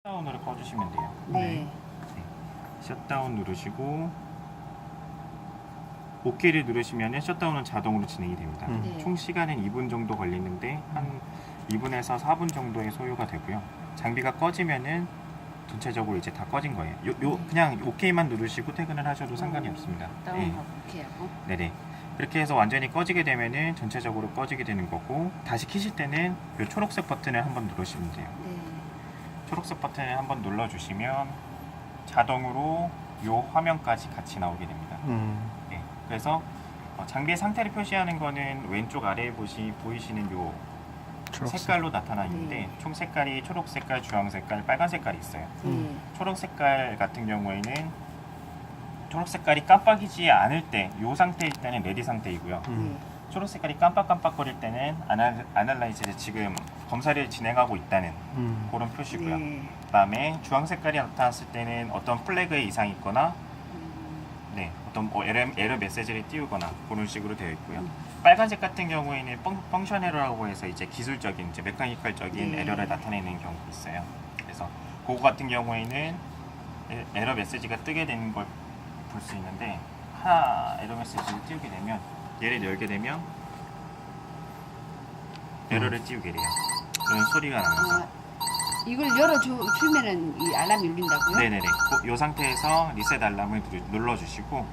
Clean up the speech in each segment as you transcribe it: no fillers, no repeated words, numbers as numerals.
셧다운으로 꺼주시면 돼요. 네. 셧다운 누르시고 OK를 누르시면 셧다운은 자동으로 진행이 됩니다. 네. 총 시간은 2분 정도 걸리는데 한 2분에서 4분 정도의 소요가 되고요. 장비가 꺼지면은 전체적으로 이제 다 꺼진 거예요. 그냥 OK만 누르시고 퇴근을 하셔도 상관이 없습니다. 다운하고 이렇게 하고. 네네. 그렇게 해서 완전히 꺼지게 되면은 전체적으로 꺼지게 되는 거고, 다시 켜실 때는 이 초록색 버튼을 한번 누르시면 돼요. 네. 초록색 버튼을 한번 눌러주시면 자동으로 이 화면까지 같이 나오게 됩니다. 네, 그래서 장비의 상태를 표시하는 거는 왼쪽 아래에 보이시는 요 색깔로 나타나 있는데 총 색깔이 초록 색깔, 주황 색깔, 빨간 색깔이 있어요. 초록 색깔 같은 경우에는 초록 색깔이 깜빡이지 않을 때 이 상태일 때는 레디 상태이고요. 초록 색깔이 깜빡깜빡거릴 때는 아날라이즈를 지금 검사를 진행하고 있다는 그런 표시고요. 그 다음에 주황 색깔이 나타났을 때는 어떤 플래그의 이상이 있거나 어떤 에러 메시지를 띄우거나 그런 식으로 되어 있고요. 빨간색 같은 경우에는 펑션 에러라고 해서 이제 기술적인, 이제 메카니컬적인 에러를 나타내는 경우가 있어요. 그래서 그거 같은 경우에는 에러 메시지가 뜨게 되는 걸 볼 수 있는데, 하나 에러 메시지를 띄우게 되면, 얘를 열게 되면 에러를 띄우게 돼요. 그런 소리가 나면서. 이걸 열어주면은 이 알람이 울린다고요? 네네네. 이 상태에서 리셋 알람을 눌러주시고,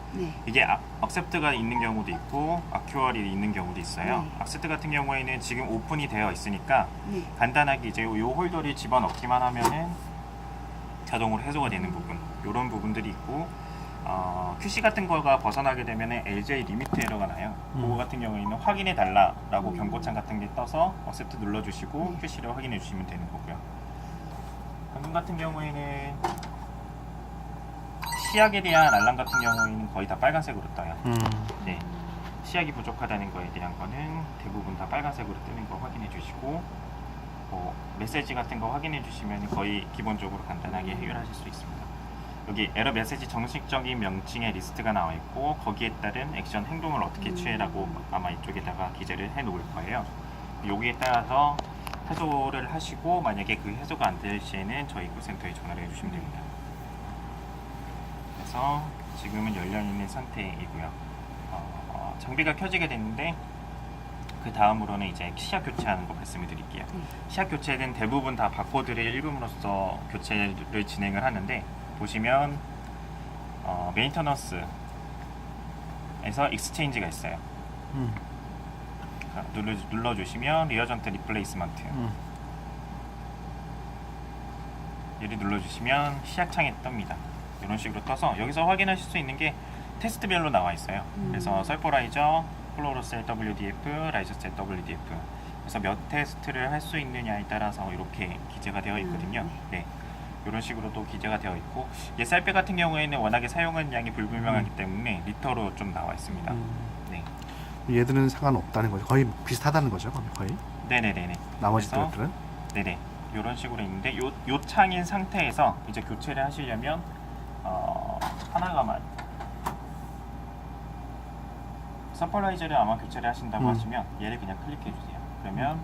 이게 액셉트가 있는 경우도 있고 아큐얼이 있는 경우도 있어요. 액셉트 같은 경우에는 지금 오픈이 되어 있으니까 간단하게 이제 이 홀더를 집어넣기만 하면은 자동으로 해소가 되는 부분, 이런 부분들이 있고, QC 같은 거가 벗어나게 되면 LJ 리미트 에러가 나요. 그거 같은 경우에는 확인해 달라라고 경고창 같은 게 떠서 액셉트 눌러주시고 QC를 확인해 주시면 되는 거고요. 방금 같은 경우에는 시약에 대한 알람 같은 경우에는 거의 다 빨간색으로 떠요. 네, 시약이 부족하다는 거에 대한 거는 대부분 다 빨간색으로 뜨는 거 확인해 주시고, 메시지 같은 거 확인해 주시면 거의 기본적으로 간단하게 해결하실 수 있습니다. 여기 에러 메시지 정식적인 명칭의 리스트가 나와 있고, 거기에 따른 액션 행동을 어떻게 취해라고 아마 이쪽에다가 기재를 해 놓을 거예요. 여기에 따라서 해소를 하시고, 만약에 그 해소가 안 될 시에는 저희 콜센터에 전화를 해주시면 됩니다. 그래서 지금은 열려있는 상태이고요. 장비가 켜지게 됐는데, 그 다음으로는 이제 시약 교체하는 거 말씀을 드릴게요. 시약 교체는 대부분 다 바코드를 읽음으로써 교체를 진행을 하는데, 보시면 메인터넌스에서 익스체인지가 있어요. 눌러주시면 리어전트 리플레이스먼트, 얘를 눌러주시면 시약창에 뜹니다. 이런 식으로 떠서 여기서 확인하실 수 있는 게 테스트별로 나와 있어요. 그래서 설포라이저, 플로로셀 WDF, 라이저셀 WDF, 그래서 몇 테스트를 할 수 있느냐에 따라서 이렇게 기재가 되어 있거든요. 네, 이런 식으로 또 기재가 되어 있고, 쌀배 같은 경우에는 워낙에 사용한 양이 불분명하기 때문에 리터로 좀 나와 있습니다. 네. 얘들은 상관없다는 거죠. 거의 비슷하다는 거죠. 거의. 네네네네. 나머지 것들은. 네네. 이런 식으로 있는데, 요 창인 상태에서 이제 교체를 하시려면 하나가만 서플라이저를 아마 교체를 하신다고 하시면 얘를 그냥 클릭해 주세요. 그러면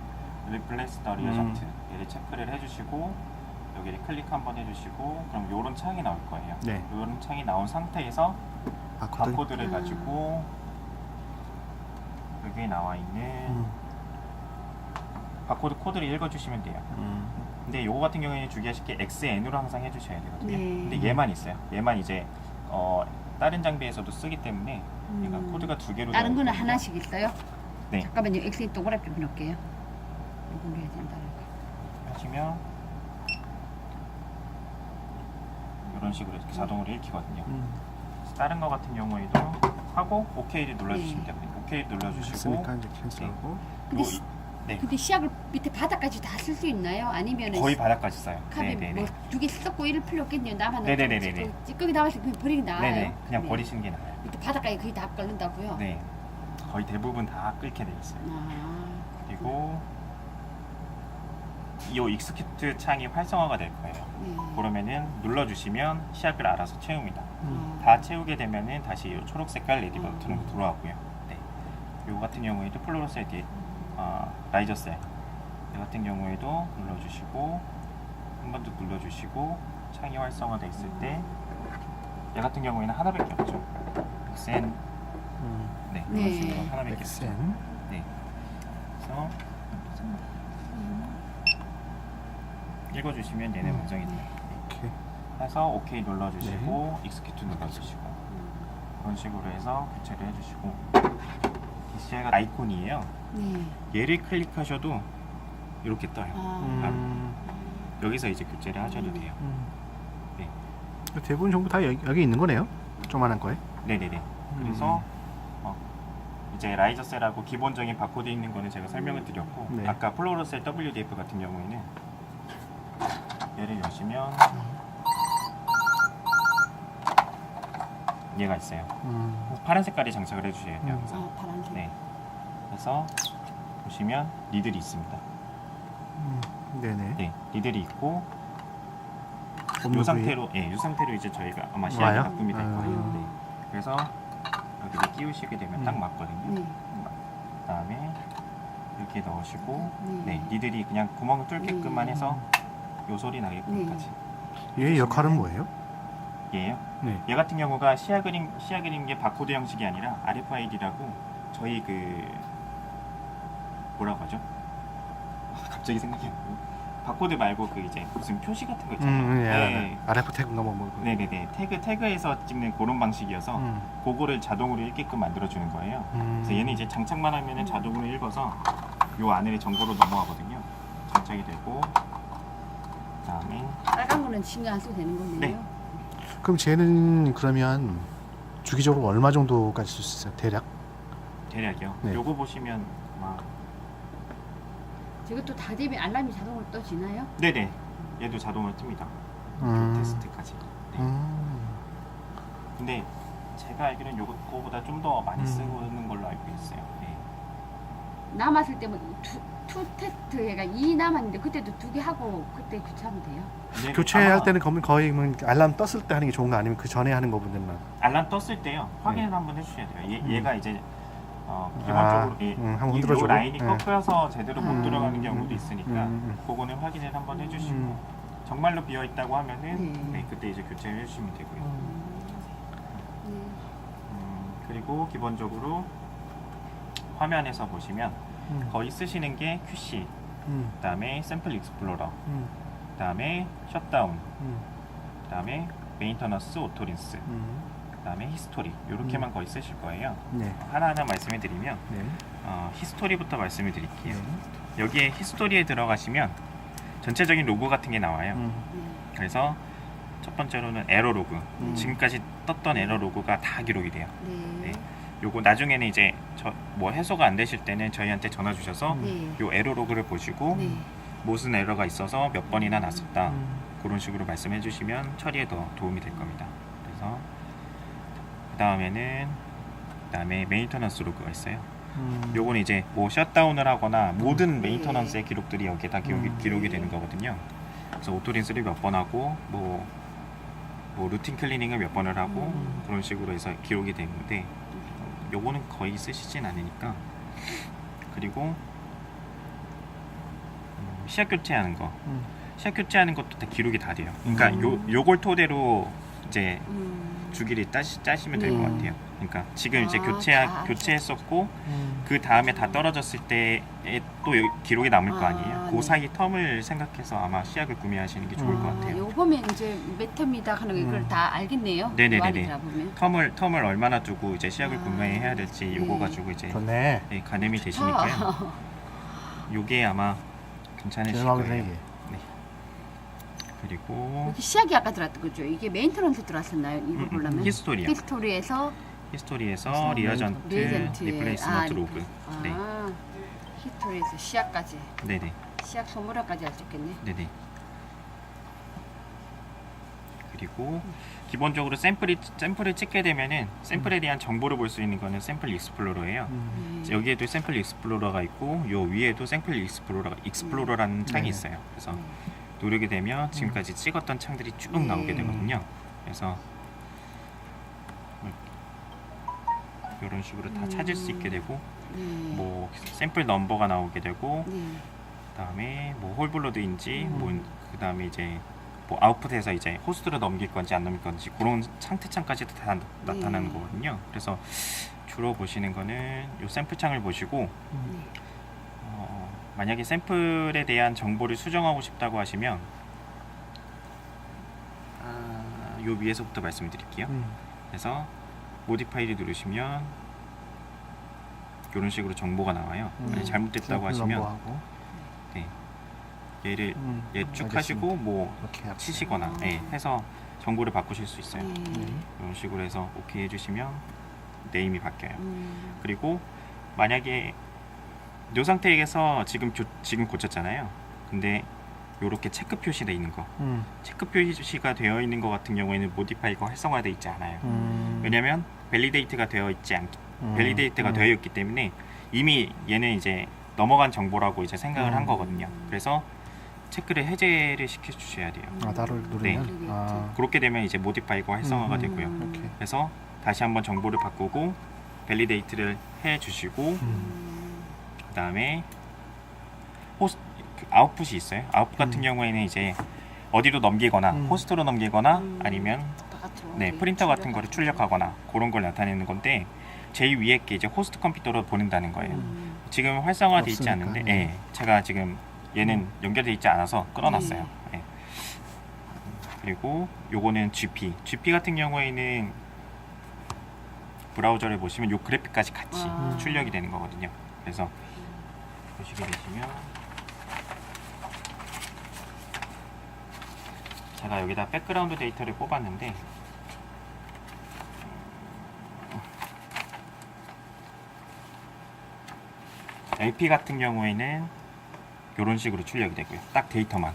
리플레이스 더 리어전트, 얘를 체크를 해주시고, 여기를 클릭 한번 해주시고, 그럼 요런 창이 나올 거예요. 요런 창이 나온 상태에서 바코드를 가지고 여기에 나와 있는 바코드 코드를 읽어주시면 돼요. 근데 요거 같은 경우에는 주기하실 게 XN으로 항상 해주셔야 되거든요. 근데 얘만 있어요. 얘만 이제 다른 장비에서도 쓰기 때문에 얘가 코드가 두 개로 다른 거는 하나씩 있어요? 네. 잠깐만요. 엑셀 동그랗게 해놓을게요. 이걸로 해야 된다. 하시면 이런 식으로 이렇게 자동으로 읽히거든요. 다른 거 같은 경우에도 하고 OK를 눌러주시면 되거든요. OK 눌러주시고, 했으니까 이제 캔슬하고. 근데 시약을 밑에 바닥까지 다 쓸 수 있나요? 아니면 거의 바닥까지 써요. 컵에 뭐 두 개 썼고 이럴 필요 없겠네요. 나만 네네네네. 찌꺼기 나와서 그냥 버리기 나아요. 네네. 그냥 버리시는 게 나아요. 밑에 바닥까지 거의 다 끓는다고요? 네. 거의 대부분 다 끓게 돼 있어요. 그리고 이 익스큐트 창이 활성화가 될 거예요. 그러면은 눌러주시면 시약을 알아서 채웁니다. 다 채우게 되면은 다시 이 초록 색깔 레디 버튼으로 들어왔고요. 네. 요 같은 경우에도 플로로셀 라이저셀 같은 경우에도 눌러주시고, 한 번 더 눌러주시고 창이 활성화돼 있을 때 얘 같은 경우에는 하나밖에 없죠. 엑센 네, 네. 이런 식으로 하나밖에 없죠. 엑센. 네. 그래서 읽어주시면 얘는 완성이 돼요. 오케이. 해서 OK 눌러주시고 익스큐트 눌러주시고 그런 식으로 해서 교체를 해주시고 DCI가 아이콘이에요. 네. 얘를 클릭하셔도 이렇게 떠요. 음. 여기서 이제 교체를 하셔도 돼요. 네. 대부분 전부 다 여기 있는 거네요. 조만한 거에. 네네네. 그래서 이제 라이저셀하고 기본적인 바코드 있는 거는 제가 설명을 드렸고 네. 아까 플로로셀 WDF 같은 경우에는 얘를 여시면 얘가 있어요. 파란 색깔이 장착을 해주셔야 돼요. 항상. 파란색. 네. 그래서 보시면 리들이 있습니다. 네네. 네, 리들이 있고 업무 이 상태로 이 상태로 이제 저희가 아마 시야가 와요? 바꿈이 될 거예요. 아. 네. 그래서 여기를 끼우시게 되면 딱 맞거든요. 네. 그다음에 이렇게 넣으시고 네. 네, 니들이 그냥 구멍 뚫게끔만 해서 요 소리 나게끔까지. 얘의 역할은 뭐예요? 얘예요. 네. 얘 같은 경우가 시야 그림게 바코드 형식이 아니라 RFID라고 저희 그 뭐라고 하죠? 갑자기 생각이 안 나고 바코드 말고 그 이제 무슨 표시 같은 거 있잖아요. 네. RF 태그인가 뭐. 네네네. 태그에서 찍는 그런 방식이어서 그거를 자동으로 읽게끔 만들어주는 거예요. 그래서 얘는 이제 장착만 하면은 자동으로 읽어서 요 안에 정보로 넘어가거든요. 장착이 되고 그다음에 빨간 거는 신경 안 써도 되는 거네요. 네. 그럼 쟤는 그러면 주기적으로 얼마 정도까지 쓸 수 있어요? 대략이요. 네. 요거 보시면 아마 저것도 다 되면 알람이 자동으로 떠지나요? 네네. 얘도 자동으로 뜹니다. 테스트까지. 네. 근데 제가 알기로는 요거보다 좀 더 많이 쓰는 걸로 알고 있어요. 네. 남았을 때면 투 테스트가 2 남았는데 그때도 2개 하고 그때 교체하면 돼요. 네, 교체할 아마 때는 그러면 거의 알람 떴을 때 하는 게 좋은 거 아니면 그 전에 하는 거보다는 알람 떴을 때요. 확인을 한번 해주셔야 돼요. 얘가 이제 기본적으로 한번 이 흔들어주고. 라인이 네. 꺾여서 제대로 못 음. 들어가는 경우도 있으니까 음. 그거는 확인을 한번 해주시고 정말로 비어 있다고 하면은 네. 네, 그때 이제 교체를 해주시면 되고요. 네. 그리고 기본적으로 화면에서 보시면 거의 쓰시는 게 QC, 그다음에 샘플 익스플로러, 그다음에 셧다운, 그다음에 메인터넌스 오토린스, 그다음에 히스토리 이렇게만 거의 쓰실 거예요. 네. 하나하나 말씀을 드리면 네. 히스토리부터 말씀을 드릴게요. 여기에 히스토리에 들어가시면 전체적인 로고 같은 게 나와요. 그래서 첫 번째로는 에러 로그, 지금까지 떴던 에러 로그가 다 기록이 돼요. 네. 네. 요거 나중에는 이제 뭐 해소가 안 되실 때는 저희한테 전화 주셔서 네. 요 에러 로그를 보시고 네. 무슨 에러가 있어서 몇 번이나 났었다 그런 식으로 말씀해 주시면 처리에 더 도움이 될 겁니다. 그래서 그다음에 메인터넌스 로그가 있어요. 요거는 이제 뭐 셧다운을 하거나 모든 메인터넌스의 기록들이 여기에 다 기록이 되는 거거든요. 그래서 오토린스를 몇 번 하고 뭐 루틴 클리닝을 몇 번을 하고 그런 식으로 해서 기록이 되는데 요거는 거의 쓰시진 않으니까. 그리고 시약 교체하는 거, 시약 교체하는 것도 다 기록이 다 돼요. 그러니까 요걸 토대로 이제 주기를 짜시면 될 것 같아요. 그러니까 지금 이제 교체했었고 그 다음에 다 떨어졌을 때에 또 기록이 남을 거 아니에요. 그 네. 사이 텀을 생각해서 아마 시약을 구매하시는 게 좋을 것 같아요. 요거 보면 이제 몇 텀이다 하는 거 이걸 다 알겠네요. 네네네네. 요 보면. 텀을 얼마나 두고 이제 시약을 구매해야 될지 요거 네. 가지고 이제 좋네. 네, 가늠이 되시니까요. 요게 아마 괜찮으실 대박이네, 거예요. 이게. 네. 그리고 여기 시약이 아까 들어왔던 거죠. 이게 메인터넌스 들어왔었나요? 이거 보려면 히스토리요. 히스토리에서 리어전트, 리플레이스먼트 로그. 네, 히스토리에서 시약까지 네네, 시약 소모량까지 할 수 있겠네. 네네. 그리고 기본적으로 샘플을 찍게 되면은 샘플에 대한 정보를 볼 수 있는 거는 샘플 익스플로러예요. 여기에도 샘플 익스플로러가 있고 요 위에도 샘플 익스플로러라는 창이 있어요. 그래서 누르게 되면 지금까지 찍었던 창들이 쭉 나오게 되거든요. 그래서 이런 식으로 다 찾을 수 있게 되고 뭐 샘플 넘버가 나오게 되고 그다음에 뭐 홀블러드인지 뭐 그다음에 이제 뭐 아웃풋에서 이제 호스트로 넘길 건지 안 넘길 건지 그런 상태창까지도 다 나타나는 네. 거거든요. 그래서 주로 보시는 거는 이 샘플 창을 보시고 네. 만약에 샘플에 대한 정보를 수정하고 싶다고 하시면 요 위에서부터 말씀드릴게요. 그래서 모디파이를 누르시면 이런 식으로 정보가 나와요. 만약 잘못됐다고 하시면 넘버하고. 네, 얘를 쭉 알겠습니다. 하시고 뭐 이렇게 할게요. 치시거나 해서 정보를 바꾸실 수 있어요. 네. 이런 식으로 해서 오케이 해주시면 네임이 바뀌어요. 그리고 만약에 이 상태에서 지금 고쳤잖아요. 근데 이렇게 체크 표시되어 있는 거, 체크 표시가 되어 있는 것 같은 경우에는 모디파이가 활성화되어 있지 않아요. 왜냐면 밸리데이트가 되어 있지 않기, 밸리데이트가 되어 있기 때문에 이미 얘는 이제 넘어간 정보라고 이제 생각을 한 거거든요. 그래서 체크를 해제를 시켜 주셔야 돼요. 아, 나를 누르면. 네. 아, 그렇게 되면 이제 모디파이가 활성화가 되고요. 이렇게. 그래서 다시 한번 정보를 바꾸고 밸리데이트를 해 주시고 그 다음에 아웃풋이 있어요. 아웃풋 같은 경우에는 이제 어디로 넘기거나 호스트로 넘기거나 아니면 프린터 같은 거를 출력하거나 그런 걸 나타내는 건데 제일 위에 게 이제 호스트 컴퓨터로 보낸다는 거예요. 지금 활성화돼 있지 없으니까, 않는데 네. 제가 지금 얘는 연결돼 있지 않아서 끊어놨어요. 예. 그리고 요거는 GP 같은 경우에는 브라우저를 보시면 요 그래픽까지 같이 출력이 되는 거거든요. 그래서 보시게 되시면 제가 여기다 백그라운드 데이터를 뽑았는데 LP 같은 경우에는 이런 식으로 출력이 되고요. 딱 데이터만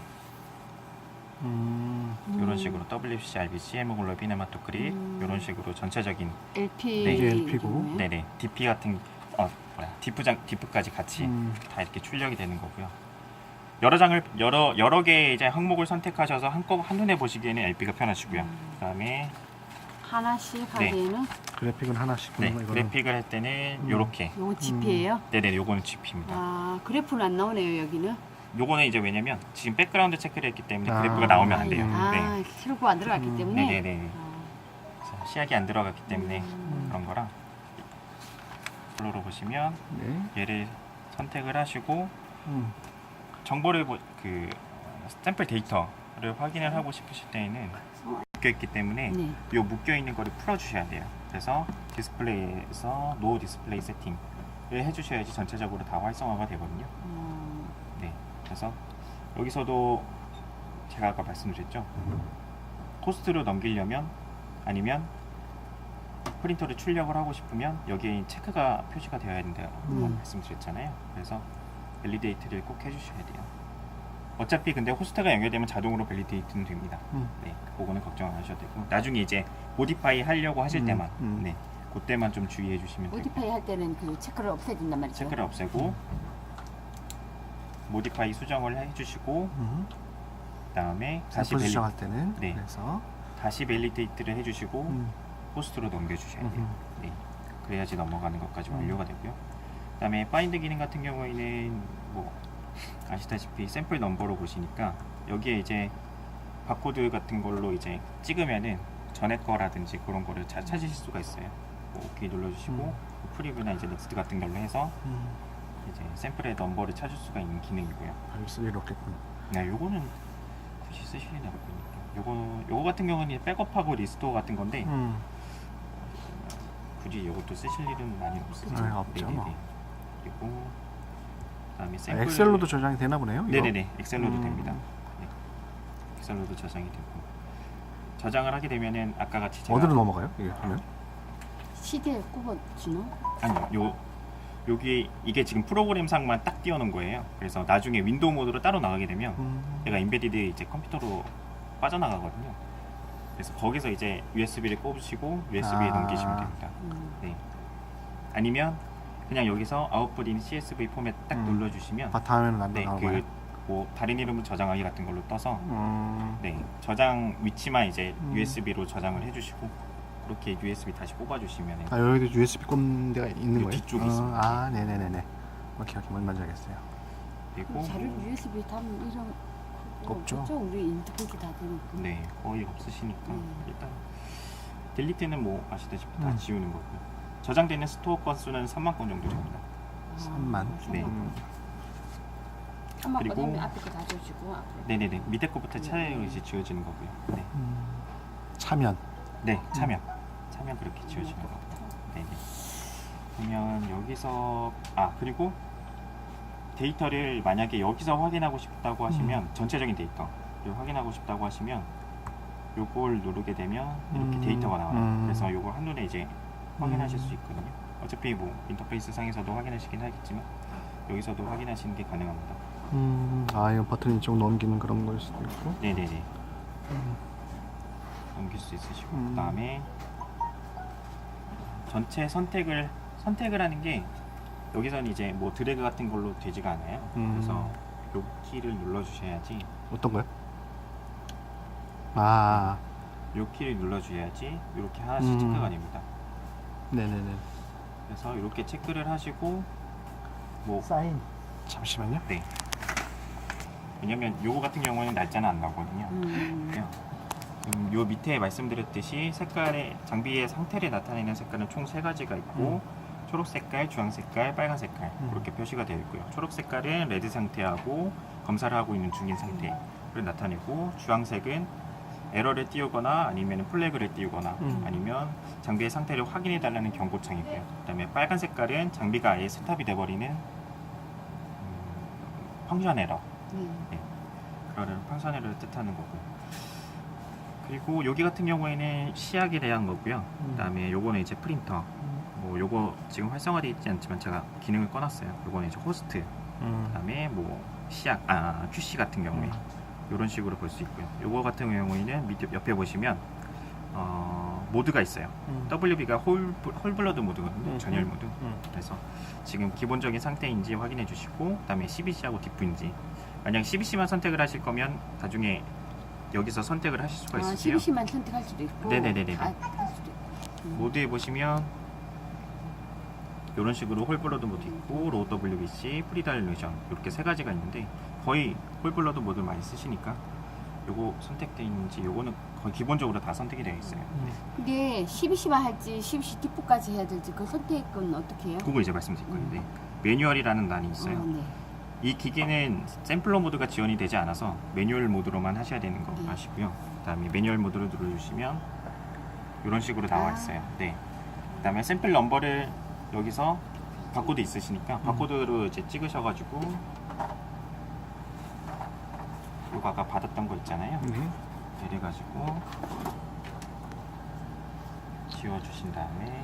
이런 식으로 WC, RBC, 헤모글로빈, 헤마토크릿 이런 식으로 전체적인 LP 네. 이게 LP고. 네네 DP 같은 디프까지 같이 다 이렇게 출력이 되는 거고요. 여러 개의 이제 항목을 선택하셔서 한눈에 보시기에는 LP가 편하시고요. 그다음에 하나씩 네. 하기에는 그래픽은 하나씩. 네, 이거는. 그래픽을 할 때는 요렇게 요거 GP예요. 네네 요거는 GP입니다. 아, 그래프는 안 나오네요, 여기는. 요거는 이제 왜냐면 지금 백그라운드 체크를 했기 때문에 아. 그래프가 나오면 안 돼요. 아, 네. 실고 안 들어갔기 때문에. 네네네. 그래서 시약이 안 들어갔기 때문에 그런 거라 플로로 보시면 네. 얘를 선택을 하시고 정보를 그 샘플 데이터를 확인을 하고 싶으실 때에는 묶여 있기 때문에 네. 요 묶여 있는 거를 풀어 주셔야 돼요. 그래서 디스플레이에서 노 디스플레이 세팅을 해주셔야지 전체적으로 다 활성화가 되거든요. 네. 그래서 여기서도 제가 아까 말씀드렸죠. 호스트로 넘기려면 아니면 프린터를 출력을 하고 싶으면 여기에 체크가 표시가 되어야 된다고 말씀드렸잖아요. 그래서 밸리데이트를 꼭 해주셔야 돼요. 어차피 근데 호스트가 연결되면 자동으로 밸리데이트는 됩니다. 네, 그거는 걱정 안 하셔도 되고 나중에 이제 모디파이 하려고 하실 때만 네, 그때만 좀 주의해 주시면 되고 모디파이 할 때는 그 체크를 없애준단 말이죠. 체크를 없애고 모디파이 수정을 해주시고 그다음에 다시 샘플 수정할 때는. 네. 그래서. 다시 밸리데이트를 해주시고 호스트로 넘겨주셔야 돼요. 네, 그래야지 넘어가는 것까지 완료가 되고요. 그다음에 파인드 기능 같은 경우에는 뭐 아시다시피 샘플 넘버로 보시니까 여기에 이제 바코드 같은 걸로 이제 찍으면은 전에 거라든지 그런 거를 잘 찾으실 수가 있어요. 뭐 오케이 눌러주시고 프리뷰나 이제 넥스트 같은 걸로 해서 이제 샘플의 넘버를 찾을 수가 있는 기능이고요. 알겠어. 이렇게. 네, 요거는 굳이 쓰시려나 보니까 요거 같은 경우는 백업하고 리스토어 같은 건데 굳이 이것도 쓰실 일은 많이 없으세요. 네, 없죠, 뭐. 그리고 그다음에 샘플 엑셀로도 저장이 되나 보네요. 이거? 네네네 엑셀로도 됩니다. 네. 엑셀로도 저장이 되고 저장을 하게 되면은 아까 같이 제가 어디로 넘어가요? 이게 하면? CD에 꼽아주나? 아니요 여기 이게 지금 프로그램상만 딱 띄워놓은 거예요. 그래서 나중에 윈도우 모드로 따로 나가게 되면 얘가 인베디드 이제 컴퓨터로 빠져나가거든요. 그래서 거기서 이제 USB를 꼽으시고 USB에 넘기시면 됩니다. 네. 아니면 그냥 여기서 아웃풋 인 CSV 포맷 딱 눌러주시면 바탕화면은 안 네, 나오는 거예요? 뭐 다른 이름은 저장하기 같은 걸로 떠서 네, 저장 위치만 이제 USB로 저장을 해주시고 그렇게 USB 다시 꼽아주시면 아, 여기도 USB 꼽는 데가 있는 이 거예요? 뒤쪽에 있습니다. 아, 네네네네. 오케이, 뭔 말인지 알겠어요. 그리고 자료를 USB 담은 이런 없죠. 없죠. 우리 인터페이스 다 되니까. 네, 거의 없으시니까 음. 일단 딜리트는 뭐 아시다시피 다 음. 지우는 거고요. 저장되는 스토어 건수는 3만 건 정도 됩니다. 3만. 네. 한번 그리고- 하면 앞에 거 다 줘주고 앞으로. 네네네, 밑에 거부터 차례로 이제 지워지는 거고요. 네, 차면. 네, 차면 그렇게 지워지는 거고요. 네네. 그러면 여기서 그리고 데이터를 만약에 여기서 확인하고 싶다고 하시면 전체적인 데이터를 확인하고 싶다고 하시면 요걸 누르게 되면 이렇게 데이터가 나와요. 그래서 요걸 한눈에 이제 확인하실 수 있거든요. 어차피 뭐 인터페이스 상에서도 확인하시긴 하겠지만 여기서도 확인하시는 게 가능합니다. 이건 버튼 이쪽 넘기는 그런 걸 수도 있고. 네네네. 넘길 수 있으시고 음. 그다음에 전체 선택을 하는 게 여기서는 이제 뭐 드래그 같은 걸로 되지가 않아요. 그래서 요 키를 눌러 주셔야지 어떤 거요? 요 키를 눌러 줘야지 이렇게 하나씩 음. 체크가 됩니다. 네네네. 그래서 이렇게 체크를 하시고 뭐 사인. 잠시만요. 네. 왜냐면 요거 같은 경우에는 날짜는 안 나오거든요. 요 밑에 말씀드렸듯이 색깔의 장비의 상태를 나타내는 색깔은 총 3가지가 있고 초록 색깔, 주황 색깔, 빨간 색깔 이렇게 표시가 되어 있고요. 초록 색깔은 레드 상태하고 검사를 하고 있는 중인 상태를 나타내고, 주황색은 에러를 띄우거나 아니면 플래그를 띄우거나 아니면 장비의 상태를 확인해 달라는 경고창이고요. 그다음에 빨간 색깔은 장비가 아예 스탑이 돼버리는 펑션 에러, 그러는 펑션 에러를 뜻하는 거고요. 그리고 여기 같은 경우에는 시약에 대한 거고요. 그다음에 요거는 이제 프린터. 뭐 요거 지금 활성화되어 있지 않지만 제가 기능을 꺼놨어요. 요거는 이제 호스트. 그다음에 뭐 시약, QC 같은 경우에 이런 식으로 볼 수 있고요. 요거 같은 경우에는 밑에 옆에 보시면 모드가 있어요. WB가 홀블러드 모드거든요. 전열 모드. 그래서 지금 기본적인 상태인지 확인해 주시고, 그다음에 CBC하고 디프인지. 만약 CBC만 선택을 하실 거면 나중에 여기서 선택을 하실 수가 있으세요. CBC만 선택할 수도 있고. 네네네네. 다 할 수도 있고. 모드에 보시면 이런 식으로 홀블러드 모드 있고, 로우 WBC, 프리다일루션 이렇게 3가지가 있는데 거의 홀블러드 모드를 많이 쓰시니까 요거 선택되어 있는지 요거는 거의 기본적으로 다 선택이 되어 있어요. 이게 CBC만 할지 CBC 디프까지 해야 될지 그 선택은 어떻게 해요? 그거 이제 말씀드릴 건데 매뉴얼이라는欄이 있어요. 네. 이 기계는 샘플러 모드가 지원이 되지 않아서 매뉴얼 모드로만 하셔야 되는 거 아시고요. 그 다음에 매뉴얼 모드를 눌러주시면 이런 식으로 나와 있어요. 네. 그 다음에 샘플 넘버를 여기서 바코드 있으시니까 바코드로 이제 찍으셔가지고 요거 아까 받았던 거 있잖아요. 이래가지고 지워주신 다음에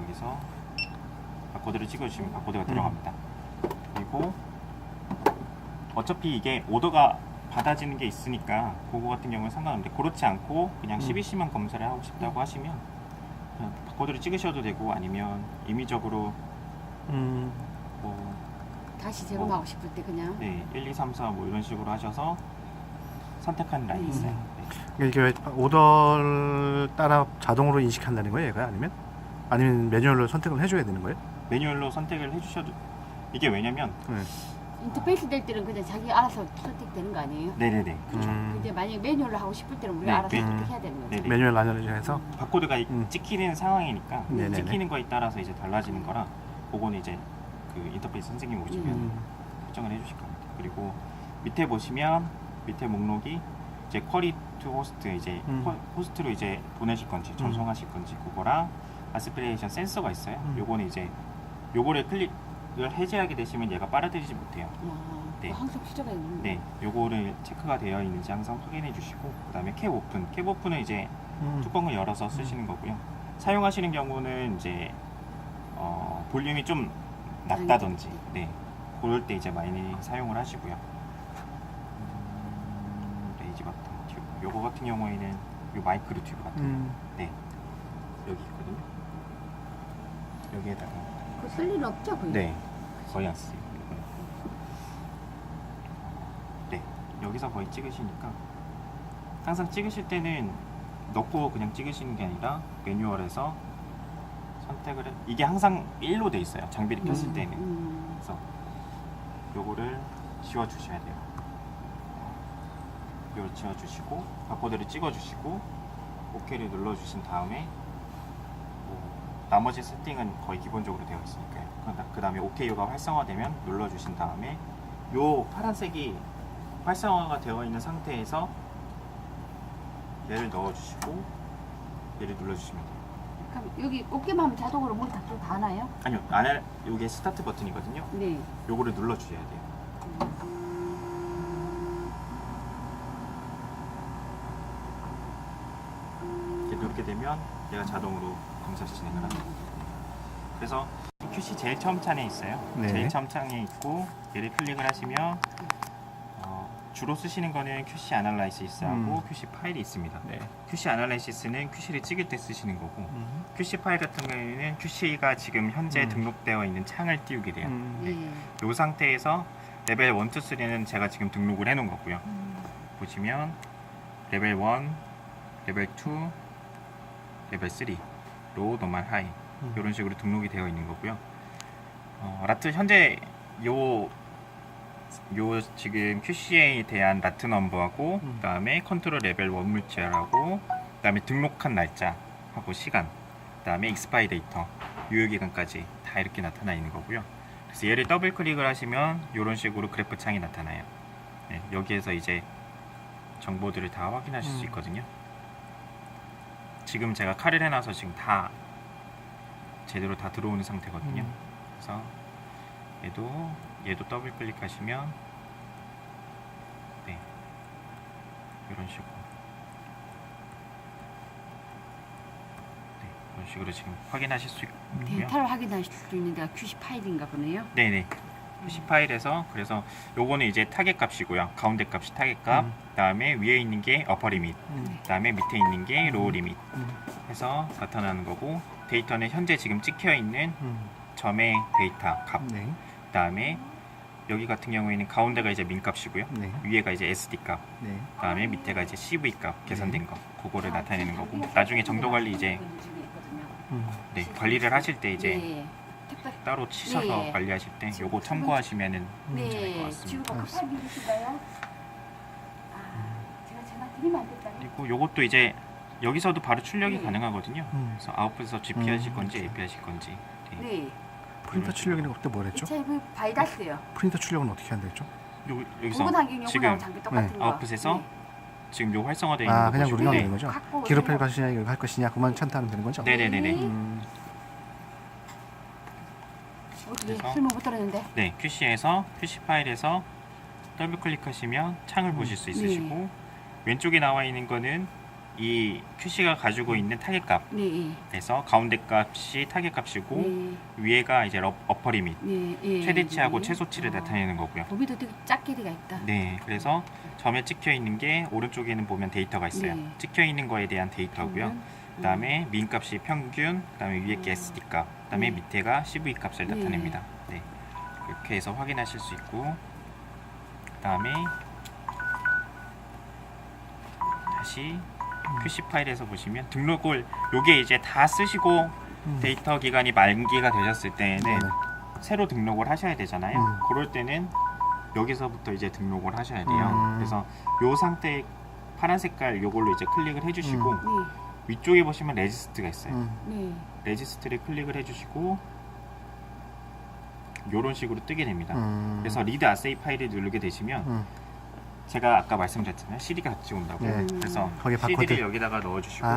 여기서 바코드를 찍어주시면 바코드가 들어갑니다. 그리고 어차피 이게 오더가 받아지는 게 있으니까 그거 같은 경우는 상관없는데, 그렇지 않고 그냥 CBC만 검사를 하고 싶다고 하시면 그냥 바코드를 찍으셔도 되고, 아니면 임의적으로 뭐 다시 제공하고 싶을 때 그냥. 1, 2, 3, 4 뭐 이런 식으로 하셔서 선택하는 라인이 있어요. 네. 이게 왜 오더를 따라 자동으로 인식한다는 거예요, 얘가? 아니면 매뉴얼로 선택을 해줘야 되는 거예요? 매뉴얼로 선택을 해주셔도, 이게 왜냐면 인터페이스 될 때는 그냥 자기 알아서 선택되는 거 아니에요? 네네네, 그렇죠. 근데 만약에 매뉴얼로 하고 싶을 때는 우리가 네, 알아서 네. 선택해야 되는 거죠. 네네. 매뉴얼 안을 해서 바코드가 찍히는 상황이니까 네네네. 찍히는 거에 따라서 이제 달라지는 거라, 그거는 이제 그 인터페이스 선생님 오시면 설정을 해주실 겁니다. 그리고 밑에 보시면 밑에 목록이 이제 쿼리 투 호스트, 이제 호스트로 이제 보내실 건지 전송하실 건지 그거랑 아스피레이션 센서가 있어요. 요거는 이제 요거를 클릭을 해제하게 되시면 얘가 빨아들이지 못해요. 네. 항상 필요가 있는. 네, 요거를 체크가 되어 있는지 항상 확인해 주시고, 그다음에 캡 오픈. 캡 오픈은 이제 뚜껑을 열어서 쓰시는 거고요. 사용하시는 경우는 이제 볼륨이 좀 낮다든지, 네, 그럴 때 이제 많이 사용을 하시고요. 레이지 버튼 튜브. 요거 같은 경우에는 요 마이크로 튜브 같은 네, 여기 있거든요. 여기에다가 그거 쓸 일은 없죠, 거의. 네, 거의 안 쓰요. 네, 여기서 거의 찍으시니까 항상 찍으실 때는 넣고 그냥 찍으시는 게 아니라 매뉴얼에서 선택을 이게 항상 1로 돼 있어요. 장비를 켰을 때는. 그래서 요거를 지워 주셔야 돼요. 요 지어주시고 바코드를 찍어주시고 OK를 눌러주신 다음에 나머지 세팅은 거의 기본적으로 되어 있으니까요. 그 다음에 OK가 활성화되면 눌러주신 다음에 요 파란색이 활성화가 되어 있는 상태에서 얘를 넣어주시고 얘를 눌러주시면 돼요. 그럼 여기 어깨만 하면 자동으로 문 다 나요? 아니요, 안에 요게 스타트 버튼이거든요. 네. 요거를 눌러주셔야 돼요. 이렇게 누르게 되면 얘가 자동으로 검사 진행을 합니다. 그래서 QC 제일 처음 창에 있어요. 네. 제일 처음 창에 있고 얘를 클릭을 하시면 주로 쓰시는 거는 QC 아날라이시스하고 QC 파일이 있습니다. 네. QC 아날라이시스는 QC를 찍을 때 쓰시는 거고 QC 파일 같은 경우에는 QC가 지금 현재 등록되어 있는 창을 띄우게 돼요. 네. 이 상태에서 레벨 1, 2, 3는 제가 지금 등록을 해놓은 거고요. 보시면 레벨 1, 레벨 2, 레벨 3, 로우, 노멀, 하이 이런 식으로 등록이 되어 있는 거고요. 라트 현재 요 지금 QC에 대한 라트 넘버하고 그다음에 컨트롤 레벨 1 물질하고 그다음에 등록한 날짜하고 시간 그다음에 익스파이 데이터 유효기간까지 다 이렇게 나타나 있는 거고요. 그래서 얘를 더블 클릭을 하시면 이런 식으로 그래프 창이 나타나요. 네, 여기에서 이제 정보들을 다 확인하실 수 있거든요. 지금 제가 칼을 해놔서 지금 다 제대로 다 들어오는 상태거든요. 그래서 얘도 더블 클릭하시면 네, 이런 식으로 이런 식으로 지금 확인하실 수 있고요. 데이터를 확인하실 수 있는 데가 QC 파일인가 보네요. 네네. QC 파일에서 그래서 요거는 이제 타겟 값이고요. 가운데 값이 타겟 값, 그다음에 위에 있는 게 어퍼 리밋, 그다음에 밑에 있는 게 로우 리밋 해서 나타나는 거고 데이터는 현재 지금 찍혀 있는 점의 데이터 값. 네. 그다음에 여기 같은 경우에는 가운데가 이제 민 값이고요. 네. 위에가 이제 SD 값. 네. 그다음에 밑에가 이제 CV 값 계산된 거. 그거를 나타내는 거고 나중에 정도 관리 이제 네, 관리를 하실 때 이제 네. 따로 치셔서 네. 관리하실 때 요거 참고하시면은 좋을 것 네. 같습니다. 지금 급하게 주실까요? 제가 전화 드리면 안 될까요? 그리고 요것도 이제 여기서도 바로 출력이 네. 가능하거든요. 그래서 아웃풋에서 GP 하실 건지 그렇죠. AP 하실 건지. 네. 네. 프린터 출력이라고 그때 뭐랬죠? HIV 바이다스요. 프린터 출력은 어떻게 한다 했죠? 여기서 부분 환경 지금 요구랑 장비 똑같은 거. 아웃풋에서 네. 지금 요 활성화되어 있는 거 그냥 보시고 누르면 네. 되는 거죠? 갖고 기록할 오세요. 것이냐 이거 할 것이냐 그만 찬타하면 되는 거죠? 네네네네. 어떻게 그래서- 설명 못 들었는데. 네, QC에서 QC 파일에서 더블 클릭하시면 창을 보실 수 있으시고 왼쪽에 나와 있는 거는 이 QC가 가지고 있는 타겟 네. 값에서 가운데 값이 타겟 값이고 네. 위에가 이제 어퍼 리밋 네. 네. 최대치하고 네. 최소치를 나타내는 거고요. 범위도 되게 작게 되어 있다. 네, 그래서 점에 찍혀 있는 게 오른쪽에는 보면 데이터가 있어요. 네. 찍혀 있는 거에 대한 데이터고요. 그다음에 민 값이 평균, 그다음에 위에 게 SD 값, 그다음에 네. 밑에가 CV 값을 네. 나타냅니다. 네, 이렇게 해서 확인하실 수 있고, 그다음에 다시 QC 파일에서 보시면 등록을 요게 이제 다 쓰시고 데이터 기간이 만기가 되셨을 때에는 네네. 새로 등록을 하셔야 되잖아요. 그럴 때는 여기서부터 이제 등록을 하셔야 돼요. 그래서 요 상태 파란 색깔 요걸로 이제 클릭을 해주시고 네. 위쪽에 보시면 레지스트가 있어요. 네. 레지스트를 클릭을 해주시고 요런 식으로 뜨게 됩니다. 그래서 리드 아세이 파일을 누르게 되시면 제가 아까 말씀드렸잖아요. CD가 같이 온다고. 네. 그래서 거기 바코드. CD를 여기다가 넣어주시고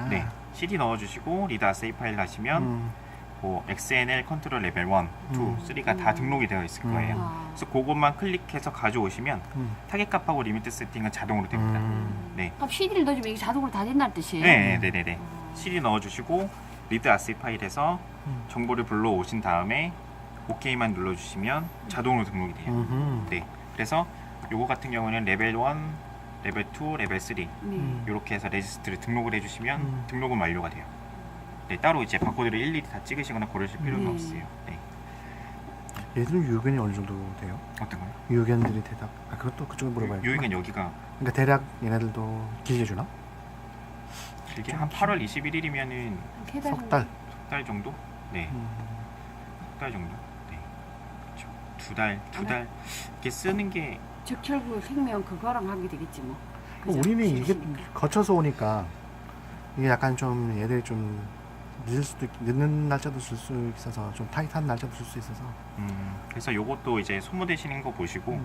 네, CD 넣어주시고 리드 아세이 파일 하시면 뭐 XNL 컨트롤 레벨 1, 2, 3가 다 등록이 되어 있을 거예요. 아. 그래서 그것만 클릭해서 가져오시면 타겟 값하고 리미트 세팅은 자동으로 됩니다. 네. 그럼 CD를 넣어주면 이게 자동으로 다 된다는 뜻이에요? 네네네. CD 넣어주시고 리드 아세이 파일에서 정보를 불러오신 다음에 OK만 눌러주시면 자동으로 등록이 돼요. 네. 그래서 요거 같은 경우는 레벨 1, 레벨 2, 레벨 3 네. 이렇게 해서 레지스트를 등록을 해주시면 등록은 완료가 돼요. 네, 따로 이제 바코드를 일일이 다 찍으시거나 고르실 필요는 없어요. 네. 얘들은 유효견이 어느 정도 돼요? 어떤 거요? 유효견들이 대답. 그것도 그쪽에 물어봐요. 유익은 여기가 그러니까 대략 얘네들도 길게 주나? 길게 한 8월 21일이면은 석 달. 석 달 정도? 네, 석 달 정도. 네, 그렇죠. 두 달 이게 쓰는 게 적혈구 생명 그거랑 하게 되겠지 뭐. 우리는 이게 거쳐서 오니까 이게 약간 좀 얘들이 좀 늦는 날짜도 쓸 수 있어서 좀 타이트한 날짜도 쓸 수 있어서 그래서 요것도 이제 소모되시는 거 보시고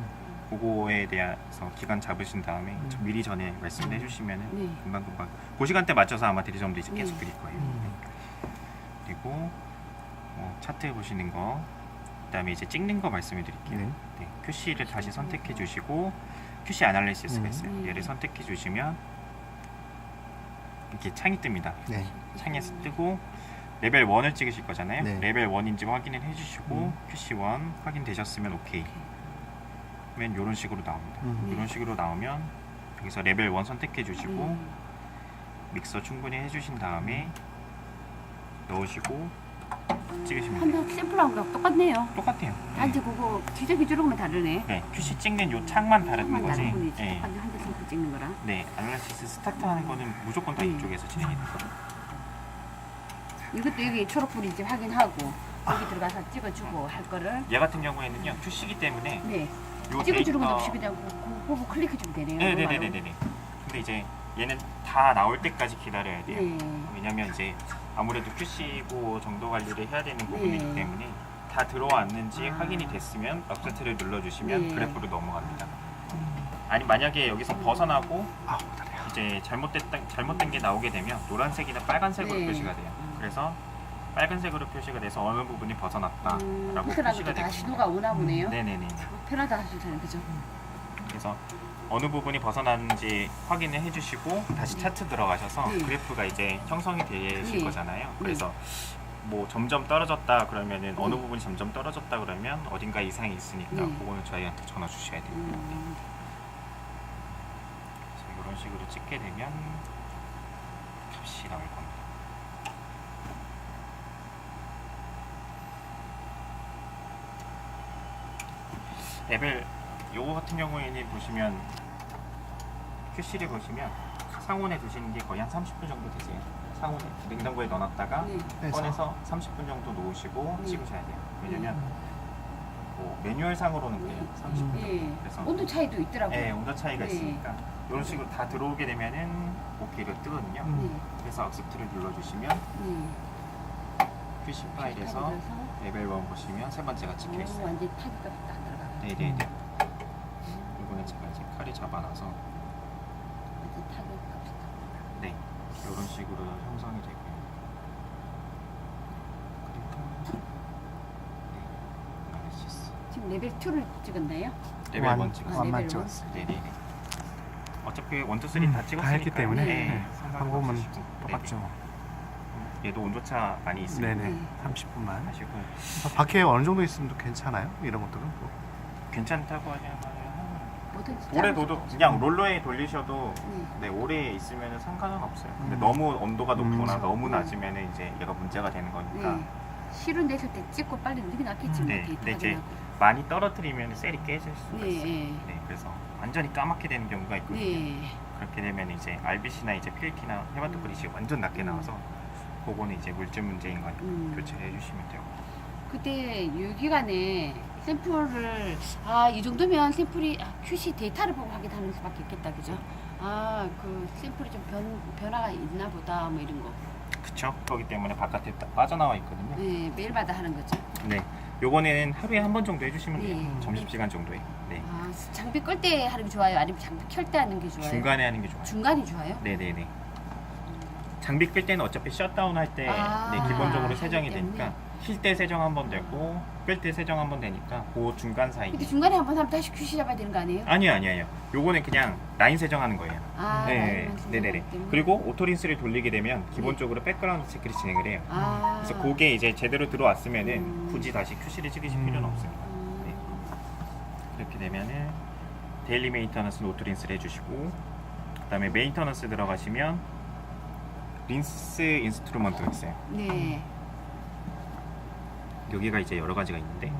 그거에 대해서 기간 잡으신 다음에 좀 미리 전에 말씀해 주시면 네. 금방금방 그 시간대 맞춰서 아마 대리점도 이제 계속 드릴 거예요. 그리고 차트 보시는 거 그다음에 이제 찍는 거 말씀해 드릴게요. 네. 네, QC를 다시 선택해 주시고 QC 아날리시스가 있어요. 얘를 선택해 주시면 이렇게 창이 뜹니다. 네. 창에서 뜨고 레벨 1을 찍으실 거잖아요. 네. 레벨 1인지 확인을 해주시고 QC1 확인되셨으면 오케이. 그러면 이런 식으로 나옵니다. 이런 식으로 나오면 여기서 레벨 1 선택해 주시고 믹서 충분히 해주신 다음에 넣으시고 찍으시면 돼요. 한번 샘플한 거랑 똑같네요. 똑같아요. 단지 그거 기저 기준으로만 다르네. 네, QC 찍는 요 창만 다른 한번 거지. 다른 뿐이지. 네. 똑같네. 한대 샘플 찍는 거랑. 네, 아날리시스 스타트 하는 거는 무조건 다 이쪽에서 진행이 돼요. 이것도 여기 초록불이 이제 확인하고 여기 들어가서 찍어주고 할 거를 얘 같은 경우에는요, QC이기 때문에 네 요 찍어주는 것도 데이터- 없이 그냥 그거 클릭해주면 되네요. 네네네네네. 근데 이제 얘는 다 나올 때까지 기다려야 돼요. 네. 왜냐면 이제 아무래도 QC고 정도 관리를 해야 되는 부분이기 네. 때문에 다 들어왔는지 아. 확인이 됐으면 업세트를 눌러주시면 네. 그래프로 넘어갑니다. 아니 만약에 여기서 벗어나고 아우 다리야. 이제 잘못된 게 나오게 되면 노란색이나 빨간색으로 네. 표시가 돼요. 그래서 빨간색으로 표시가 돼서 어느 부분이 벗어났다라고 그러고 표시가 다 되고 신호가 오나 보네요. 네네네. 편하다 하시잖아요, 그죠? 그래서 어느 부분이 벗어났는지 확인을 해주시고 다시 차트 들어가셔서 네. 그래프가 이제 형성이 되실 네. 거잖아요. 그래서 뭐 점점 떨어졌다 그러면은 어느 네. 부분이 점점 떨어졌다 그러면 어딘가 이상이 있으니까 네. 그거는 저희한테 전화 주셔야 돼요. 그래서 이런 식으로 찍게 되면 값이 나올 겁니다. 레벨 요거 같은 경우에는 보시면 QC를 보시면 상온에 두시는 게 거의 한 30분 정도 되세요. 상온에 냉장고에 넣어놨다가 네. 꺼내서 30분 정도 놓으시고 네. 찍으셔야 돼요. 왜냐면 뭐 매뉴얼 상으로는 그래요. 30분 정도. 예. 그래서 온도 차이도 있더라고요. 네, 온도 차이가 네. 있으니까 이런 식으로 다 들어오게 되면은 오케이를 뜨거든요. 네. 그래서 악셉트를 눌러주시면 네. QC 파일에서 레벨 1 보시면 세 번째가 찍혀 있어요. 완전 타깃값이 딱 들어가요. 네네네. 이번에 제가 이제 칼이 잡아놔서 완전 타깃값이 딱 들어가요. 네 이런 식으로 형성이 되고요. 그리고 네 아나리시스 지금 레벨 2를 찍었나요? 레벨 1 아, 찍었어요. 레벨 완만 원. 찍었어요. 네네네. 어차피 1, 2, 3 다 찍었으니까 다 했기 때문에 네, 방법은 상관없으시고. 똑같죠. 네네. 얘도 온도차 많이 있으면 네네. 네. 30분만. 하시고 밖에 어느 정도 있으면 괜찮아요? 이런 것들은 뭐. 괜찮다고 하냐면 뭐든지 오래 짜고 둬도 싶죠. 그냥 롤러에 돌리셔도 네. 네, 오래 있으면 상관은 없어요. 근데 음. 너무 온도가 높거나 너무 음. 낮으면 이제 얘가 문제가 되는 거니까 네. 실은 냈을 때 찍고 빨리 누르긴 낫겠지. 네, 뭐 근데 이제 데이터가 많이 떨어뜨리면 셀이 깨질 수가 네, 있어요. 네. 네, 그래서 완전히 까맣게 되는 경우가 있거든요. 네. 그렇게 되면 이제 RBC나 이제 PLT나 헤마토크리시 완전 낮게 나와서 그거는 이제 물질 문제인 거니까 교체를 해주시면 돼요. 그때 유기관에 샘플을 이 정도면 샘플이 QC 데이터를 보고 확인하는 수밖에 없겠다, 그죠? 그 샘플이 좀 변화가 있나 보다, 뭐 이런 거. 그쵸? 그렇기 때문에 바깥에 딱 빠져나와 있거든요. 네, 매일마다 하는 거죠. 네, 요거는 하루에 한 번 정도 해주시면 돼요. 네. 점심시간 정도에. 네, 장비 끌 때 하는 게 좋아요? 아니면 장비 켤 때 하는 게 좋아요? 중간에 하는 게 좋아요. 중간이 좋아요? 네네네. 장비 끌 때는 어차피 셧다운 할 때 기본적으로 하기 세정이 때문에. 되니까 쉴 때 세정 한 번 되고 끌 때 세정 한 번 되니까 그 중간 사이. 근데 중간에 한 번 하면 다시 QC 잡아야 되는 거 아니에요? 아니에요. 요거는 그냥 라인 세정하는 거예요. 네, 라인만 네네네. 세정하기 때문에. 그리고 오토린스를 돌리게 되면 기본적으로 백그라운드 체크를 진행을 해요. 그래서 그게 이제 제대로 들어왔으면은 굳이 다시 QC를 찍으실 필요는 없습니다. 네. 그렇게 되면은 데일리 메인터넌스는 오토린스를 해주시고, 그다음에 메인터넌스 들어가시면 린스 인스트루먼트가 있어요. 네. 여기가 이제 여러 가지가 있는데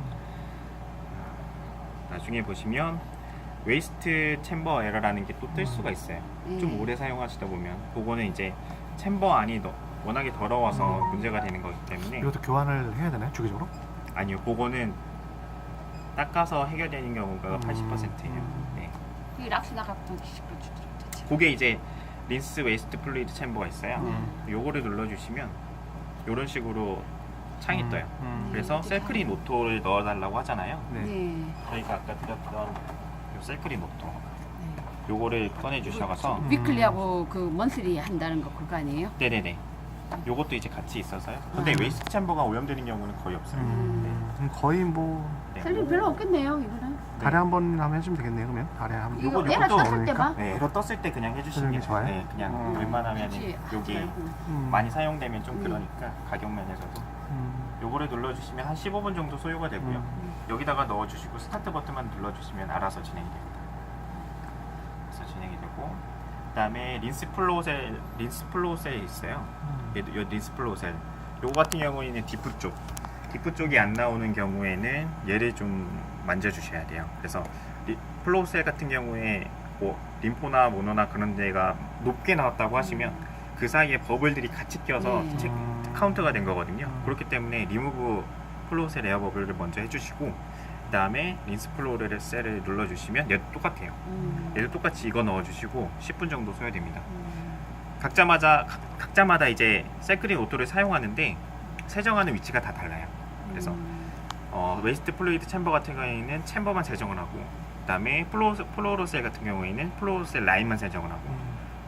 나중에 보시면 웨이스트 챔버 에러라는 게 또 뜰 수가 있어요. 좀 오래 사용하시다 보면 그거는 이제 챔버 안이 워낙에 더러워서 문제가 되는 거기 때문에 이것도 교환을 해야 되나요? 주기적으로? 아니요, 그거는 닦아서 해결되는 경우가 80%예요. 네. 이 락스 나가고 10% 주더라고요. 그게 이제 린스 웨이스트 플루이드 챔버가 있어요. 네. 요거를 눌러주시면 이런 식으로 창이 떠요. 그래서 네. 셀크린 오토를 넣어달라고 하잖아요. 네. 네. 저희가 아까 드렸던 요 셀크린 오토 네. 요거를 꺼내 주셔서 위클리하고 그 먼슬리 한다는 거 그거 아니에요? 네네네 요것도 이제 같이 있어서요. 근데 아. 웨이스트 챔버가 오염되는 경우는 거의 없어요. 거의 뭐 네. 살림 별로 없겠네요, 이거는. 달에 한 번 하면 해주면 되겠네요. 그러면 달에 한 번. 이거 요거- 에라 요것도 땄을 모르니까? 때만. 네, 이거 떴을 때 그냥 해주시는 게 해주는 게 좋아요? 네, 그냥 웬만하면 그치. 여기 음. 많이 사용되면 좀 그러니까 가격 면에서도 음. 요거를 눌러주시면 한 15분 정도 소요가 되고요. 여기다가 넣어주시고 스타트 버튼만 눌러주시면 알아서 진행이 됩니다. 그래서 진행이 되고 그다음에 린스 플로셀 있어요. 요 린스 플로셀 요거 같은 경우에는 디프 쪽이 안 나오는 경우에는 얘를 좀 만져주셔야 돼요. 그래서 플로셀 같은 경우에 뭐 림포나 모노나 그런 데가 높게 나왔다고 하시면 그 사이에 버블들이 같이 껴서 네. 카운트가 된 거거든요. 그렇기 때문에 리무브 플로셀 에어 버블을 먼저 해주시고 그 다음에 린스 플로셀을 눌러주시면 얘도 똑같아요. 얘도 똑같이 이거 넣어주시고 10분 정도 소요됩니다. 각자마다 이제 셀크린 오토를 사용하는데 세정하는 위치가 다 달라요. 그래서 웨이스트 플루이드 챔버 같은 경우에는 챔버만 세정을 하고 그 다음에 플로로셀 같은 경우에는 플로로셀 라인만 세정을 하고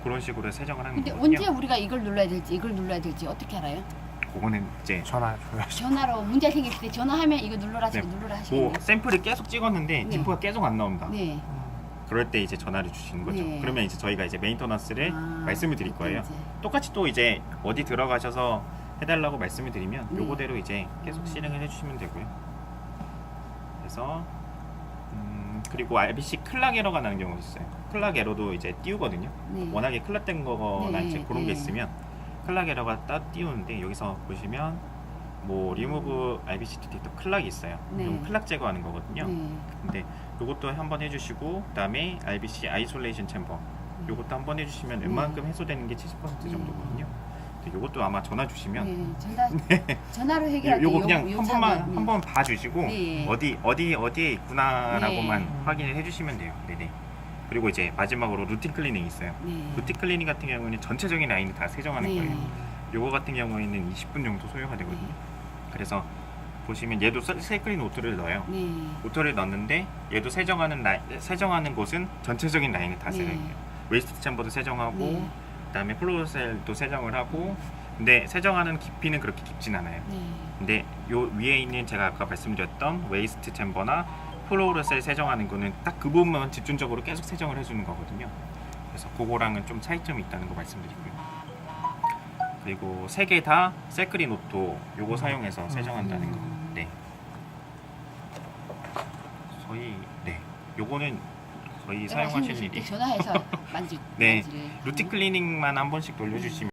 그런 식으로 세정을 하는 근데 거거든요. 언제 우리가 이걸 눌러야 될지 이걸 눌러야 될지 어떻게 알아요? 그거는 이제 전화 줘야죠. 전화로 문제 생겼을 때 전화하면 이거 눌러라 네. 눌러라 뭐 하시겠네요. 샘플을 계속 찍었는데 네. 디프가 계속 안 나온다. 네. 그럴 때 이제 전화를 주시는 거죠. 네. 그러면 이제 저희가 이제 메인터넌스를 말씀을 드릴 거예요. 이제. 똑같이 또 이제 어디 들어가셔서 해달라고 말씀을 드리면 네. 요거대로 이제 계속 실행을 해주시면 되고요. 그래서 그리고 RBC 클락 에러가 나는 경우가 있어요. 클락 에러도 이제 띄우거든요. 네. 워낙에 클락된 거나 네, 이제 그런 게 네. 있으면 클락 에러가 딱 띄우는데 여기서 보시면 뭐 리무브 RBC 디텍터 클락이 있어요. 네. 이건 클락 제거하는 거거든요. 네. 근데 요것도 한번 해주시고 그다음에 RBC 아이솔레이션 챔버 요것도 한번 해주시면 네. 웬만큼 해소되는 게 70% 정도거든요. 근데 요것도 아마 전화 주시면 네. 전화로 해결할 때 요거 그냥 요 한 번만 차는, 한번 봐주시고 네. 어디에 있구나라고만 네. 확인을 해주시면 돼요. 네네. 그리고 이제 마지막으로 루틴 클리닝이 있어요. 네. 루틴 클리닝 같은 경우는 전체적인 라인을 다 세정하는 네. 거예요. 요거 같은 경우에는 20분 정도 소요가 되거든요. 그래서 보시면 얘도 셀크린 오토를 넣어요. 네. 오토를 넣는데 얘도 세정하는 곳은 전체적인 라인을 다 네. 세정해요. 웨이스트 챔버도 세정하고 네. 그다음에 플로로셀도 세정을 하고 근데 세정하는 깊이는 그렇게 깊진 않아요. 네. 근데 요 위에 있는 제가 아까 말씀드렸던 웨이스트 챔버나 플로로셀 세정하는 거는 딱 그 부분만 집중적으로 계속 세정을 해주는 거거든요. 그래서 그거랑은 좀 차이점이 있다는 거 말씀드리고요. 그리고 세 개 다 셀크린 오토 요거 사용해서 세정한다는 거. 네. 요거는 거의 사용하실 일이 전화해서 만질 네. 만질. 루틴 클리닝만 한 번씩 돌려주시면